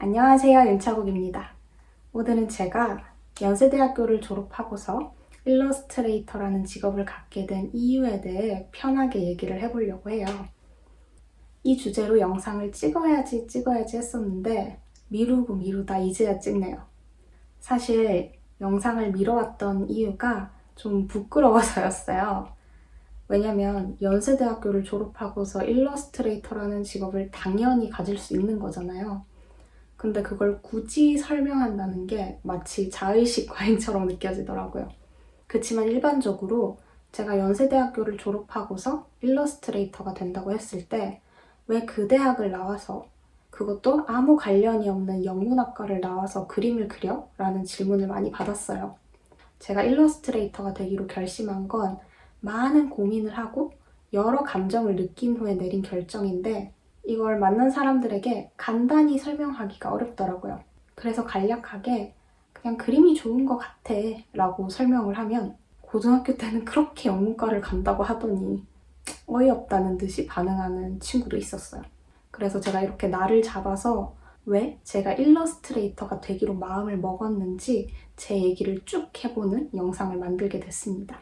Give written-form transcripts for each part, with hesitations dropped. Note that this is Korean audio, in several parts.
안녕하세요, 윤차국입니다. 오늘은 제가 연세대학교를 졸업하고서 일러스트레이터라는 직업을 갖게 된 이유에 대해 편하게 얘기를 해보려고 해요. 이 주제로 영상을 찍어야지 했었는데 미루고 미루다 이제야 찍네요. 사실 영상을 미뤄왔던 이유가 좀 부끄러워서였어요. 왜냐면 연세대학교를 졸업하고서 일러스트레이터라는 직업을 당연히 가질 수 있는 거잖아요. 근데 그걸 굳이 설명한다는 게 마치 자의식 과잉처럼 느껴지더라고요. 그치만 일반적으로 제가 연세대학교를 졸업하고서 일러스트레이터가 된다고 했을 때 왜 그 대학을 나와서, 그것도 아무 관련이 없는 영문학과를 나와서 그림을 그려? 라는 질문을 많이 받았어요. 제가 일러스트레이터가 되기로 결심한 건 많은 고민을 하고 여러 감정을 느낀 후에 내린 결정인데 이걸 만난 사람들에게 간단히 설명하기가 어렵더라고요. 그래서 간략하게 그냥 그림이 좋은 것 같아 라고 설명을 하면 고등학교 때는 그렇게 영문과를 간다고 하더니 어이없다는 듯이 반응하는 친구도 있었어요. 그래서 제가 이렇게 날을 잡아서 왜 제가 일러스트레이터가 되기로 마음을 먹었는지 제 얘기를 쭉 해보는 영상을 만들게 됐습니다.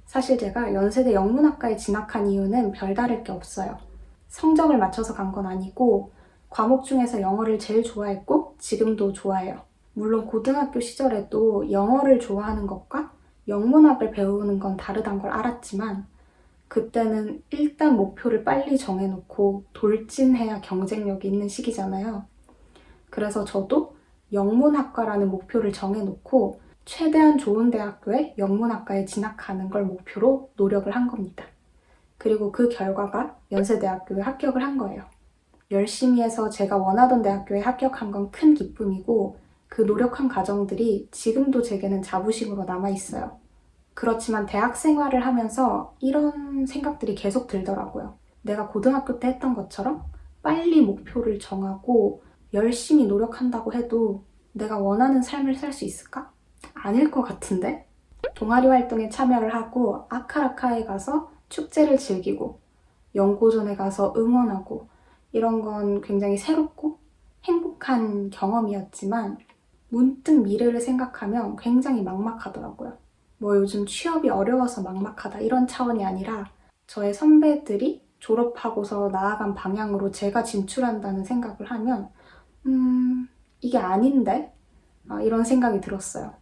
사실 제가 연세대 영문학과에 진학한 이유는 별다를 게 없어요. 성적을 맞춰서 간 건 아니고 과목 중에서 영어를 제일 좋아했고 지금도 좋아해요. 물론 고등학교 시절에도 영어를 좋아하는 것과 영문학을 배우는 건 다르단 걸 알았지만 그때는 일단 목표를 빨리 정해놓고 돌진해야 경쟁력이 있는 시기잖아요. 그래서 저도 영문학과라는 목표를 정해놓고 최대한 좋은 대학교에 영문학과에 진학하는 걸 목표로 노력을 한 겁니다. 그리고 그 결과가 연세대학교에 합격을 한 거예요. 열심히 해서 제가 원하던 대학교에 합격한 건 큰 기쁨이고 그 노력한 과정들이 지금도 제게는 자부심으로 남아있어요. 그렇지만 대학 생활을 하면서 이런 생각들이 계속 들더라고요. 내가 고등학교 때 했던 것처럼 빨리 목표를 정하고 열심히 노력한다고 해도 내가 원하는 삶을 살 수 있을까? 아닐 것 같은데? 동아리 활동에 참여를 하고 아카라카에 가서 축제를 즐기고 연고전에 가서 응원하고 이런 건 굉장히 새롭고 행복한 경험이었지만 문득 미래를 생각하면 굉장히 막막하더라고요. 뭐 요즘 취업이 어려워서 막막하다 이런 차원이 아니라 저의 선배들이 졸업하고서 나아간 방향으로 제가 진출한다는 생각을 하면 이게 아닌데? 이런 생각이 들었어요.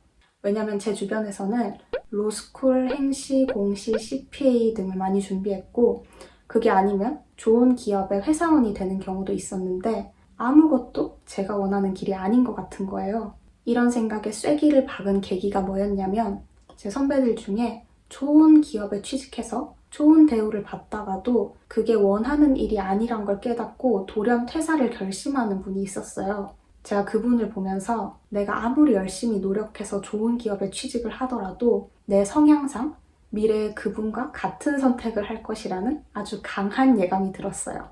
왜냐면 제 주변에서는 로스쿨, 행시, 공시, CPA 등을 많이 준비했고 그게 아니면 좋은 기업의 회사원이 되는 경우도 있었는데 아무것도 제가 원하는 길이 아닌 것 같은 거예요. 이런 생각에 쐐기를 박은 계기가 뭐였냐면 제 선배들 중에 좋은 기업에 취직해서 좋은 대우를 받다가도 그게 원하는 일이 아니란 걸 깨닫고 돌연 퇴사를 결심하는 분이 있었어요. 제가 그분을 보면서 내가 아무리 열심히 노력해서 좋은 기업에 취직을 하더라도 내 성향상 미래에 그분과 같은 선택을 할 것이라는 아주 강한 예감이 들었어요.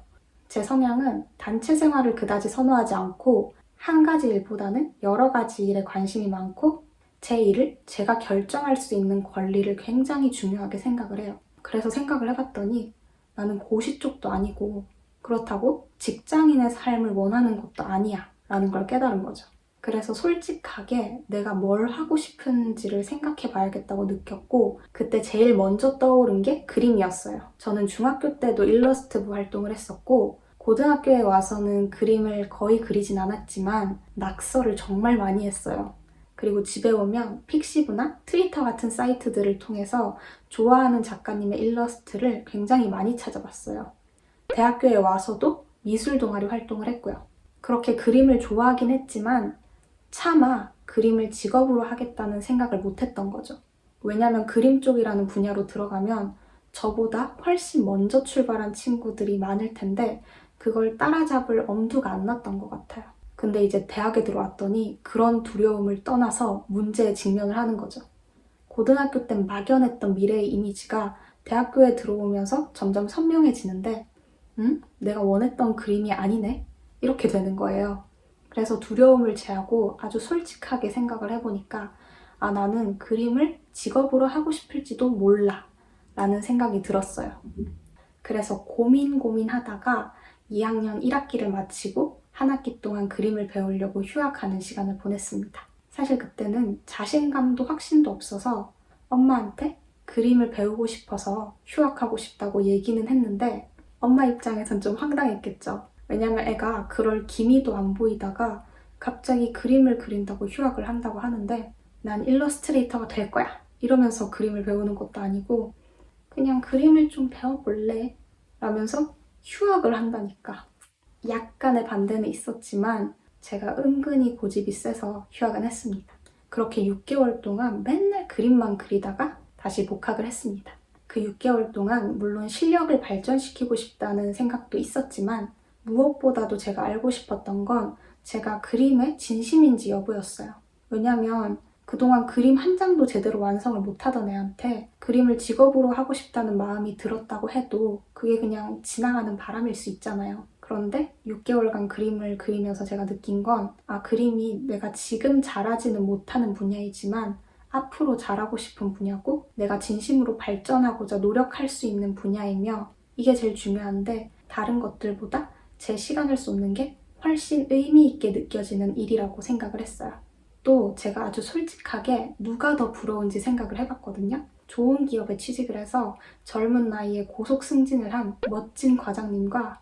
제 성향은 단체 생활을 그다지 선호하지 않고 한 가지 일보다는 여러 가지 일에 관심이 많고 제 일을 제가 결정할 수 있는 권리를 굉장히 중요하게 생각을 해요. 그래서 생각을 해봤더니 나는 고시 쪽도 아니고 그렇다고 직장인의 삶을 원하는 것도 아니야 라는 걸 깨달은 거죠. 그래서 솔직하게 내가 뭘 하고 싶은지를 생각해 봐야겠다고 느꼈고 그때 제일 먼저 떠오른 게 그림이었어요. 저는 중학교 때도 일러스트부 활동을 했었고 고등학교에 와서는 그림을 거의 그리진 않았지만 낙서를 정말 많이 했어요. 그리고 집에 오면 픽시브나 트위터 같은 사이트들을 통해서 좋아하는 작가님의 일러스트를 굉장히 많이 찾아봤어요. 대학교에 와서도 미술 동아리 활동을 했고요. 그렇게 그림을 좋아하긴 했지만 차마 그림을 직업으로 하겠다는 생각을 못했던 거죠. 왜냐면 그림 쪽이라는 분야로 들어가면 저보다 훨씬 먼저 출발한 친구들이 많을 텐데 그걸 따라잡을 엄두가 안 났던 것 같아요. 근데 이제 대학에 들어왔더니 그런 두려움을 떠나서 문제에 직면을 하는 거죠. 고등학교 땐 막연했던 미래의 이미지가 대학교에 들어오면서 점점 선명해지는데 내가 원했던 그림이 아니네? 이렇게 되는 거예요. 그래서 두려움을 제하고 아주 솔직하게 생각을 해보니까 나는 그림을 직업으로 하고 싶을지도 몰라 라는 생각이 들었어요. 그래서 고민하다가 2학년 1학기를 마치고 한 학기 동안 그림을 배우려고 휴학하는 시간을 보냈습니다. 사실 그때는 자신감도 확신도 없어서 엄마한테 그림을 배우고 싶어서 휴학하고 싶다고 얘기는 했는데 엄마 입장에선 좀 황당했겠죠. 왜냐면 애가 그럴 기미도 안 보이다가 갑자기 그림을 그린다고 휴학을 한다고 하는데 난 일러스트레이터가 될 거야 이러면서 그림을 배우는 것도 아니고 그냥 그림을 좀 배워볼래 라면서 휴학을 한다니까. 약간의 반대는 있었지만 제가 은근히 고집이 세서 휴학은 했습니다. 그렇게 6개월 동안 맨날 그림만 그리다가 다시 복학을 했습니다. 그 6개월 동안 물론 실력을 발전시키고 싶다는 생각도 있었지만 무엇보다도 제가 알고 싶었던 건 제가 그림에 진심인지 여부였어요. 왜냐면 그동안 그림 한 장도 제대로 완성을 못하던 애한테 그림을 직업으로 하고 싶다는 마음이 들었다고 해도 그게 그냥 지나가는 바람일 수 있잖아요. 그런데 6개월간 그림을 그리면서 제가 느낀 건 그림이 내가 지금 잘하지는 못하는 분야이지만 앞으로 잘하고 싶은 분야고 내가 진심으로 발전하고자 노력할 수 있는 분야이며 이게 제일 중요한데 다른 것들보다 제 시간을 쏟는 게 훨씬 의미 있게 느껴지는 일이라고 생각을 했어요. 또 제가 아주 솔직하게 누가 더 부러운지 생각을 해봤거든요. 좋은 기업에 취직을 해서 젊은 나이에 고속 승진을 한 멋진 과장님과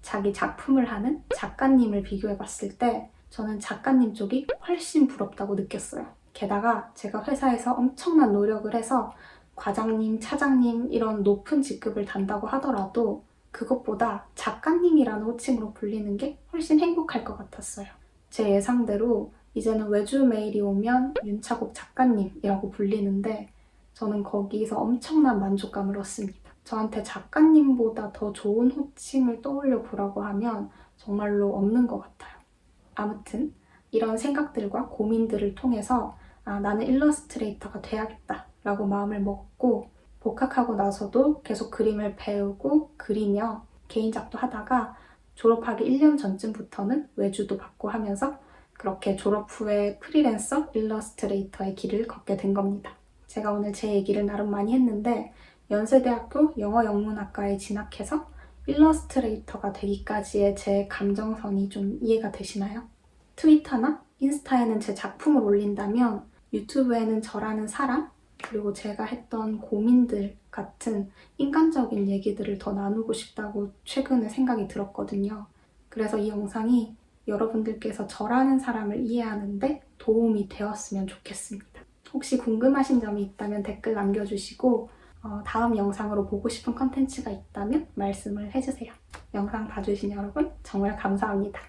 자기 작품을 하는 작가님을 비교해봤을 때 저는 작가님 쪽이 훨씬 부럽다고 느꼈어요. 게다가 제가 회사에서 엄청난 노력을 해서 과장님, 차장님 이런 높은 직급을 단다고 하더라도 그것보다 작가님이라는 호칭으로 불리는 게 훨씬 행복할 것 같았어요. 제 예상대로 이제는 외주 메일이 오면 윤차곡 작가님이라고 불리는데 저는 거기서 엄청난 만족감을 얻습니다. 저한테 작가님보다 더 좋은 호칭을 떠올려 보라고 하면 정말로 없는 것 같아요. 아무튼 이런 생각들과 고민들을 통해서 나는 일러스트레이터가 돼야겠다 라고 마음을 먹고 복학하고 나서도 계속 그림을 배우고 그리며 개인작도 하다가 졸업하기 1년 전쯤부터는 외주도 받고 하면서 그렇게 졸업 후에 프리랜서 일러스트레이터의 길을 걷게 된 겁니다. 제가 오늘 제 얘기를 나름 많이 했는데 연세대학교 영어영문학과에 진학해서 일러스트레이터가 되기까지의 제 감정선이 좀 이해가 되시나요? 트위터나 인스타에는 제 작품을 올린다면 유튜브에는 저라는 사람 그리고 제가 했던 고민들 같은 인간적인 얘기들을 더 나누고 싶다고 최근에 생각이 들었거든요. 그래서 이 영상이 여러분들께서 저라는 사람을 이해하는데 도움이 되었으면 좋겠습니다. 혹시 궁금하신 점이 있다면 댓글 남겨주시고 다음 영상으로 보고 싶은 컨텐츠가 있다면 말씀을 해주세요. 영상 봐주신 여러분 정말 감사합니다.